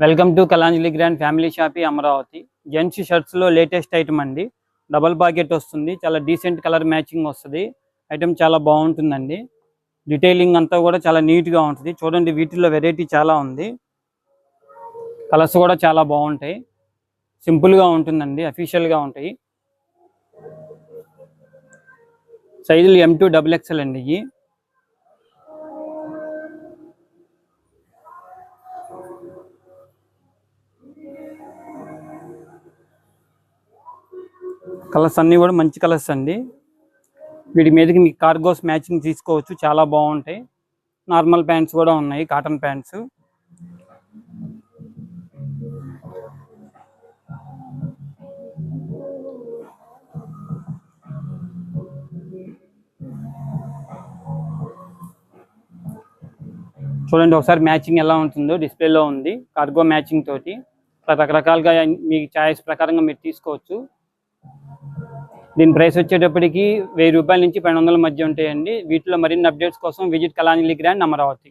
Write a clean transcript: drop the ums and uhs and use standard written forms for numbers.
Welcome to Kalanjali grand family shoppe Amaravati. Gents shirts లో latest item అండి. Double pocket వస్తుంది, చాలా డీసెంట్ కలర్ మ్యాచింగ్ వస్తుంది. ఐటమ్ చాలా బాగుంటుందండి. డీటెయిలింగ్ అంతా కూడా చాలా నీట్ గా ఉంటుంది. చూడండి, వీటిల్లో వెరైటీ చాలా ఉంది. కలర్స్ కూడా చాలా బాగుంటాయి. సింపుల్ గా ఉంటుందండి, అఫీషియల్ గా ఉంటాయి. సైజులు M2 XXL అండి. ఇవి కలర్స్ అన్నీ కూడా మంచి కలర్స్ అండి. వీటి మీదకి మీకు కార్గోస్ మ్యాచింగ్ తీసుకోవచ్చు, చాలా బాగుంటాయి. నార్మల్ ప్యాంట్స్ కూడా ఉన్నాయి, కాటన్ ప్యాంట్స్. చూడండి ఒకసారి మ్యాచింగ్ ఎలా ఉంటుందో, డిస్ప్లేలో ఉంది. కార్గో మ్యాచింగ్ తోటి రకరకాలుగా మీ చాయిస్ ప్రకారంగా మీరు తీసుకోవచ్చు. దీని ప్రైస్ వచ్చేటప్పటికి 1000 రూపాయల నుంచి 1200 మధ్య ఉంటాయండి. వీటిలో మరిన్ని అప్డేట్స్ కోసం విజిట్ కలాంజలి గ్రాండ్ అమరావతి.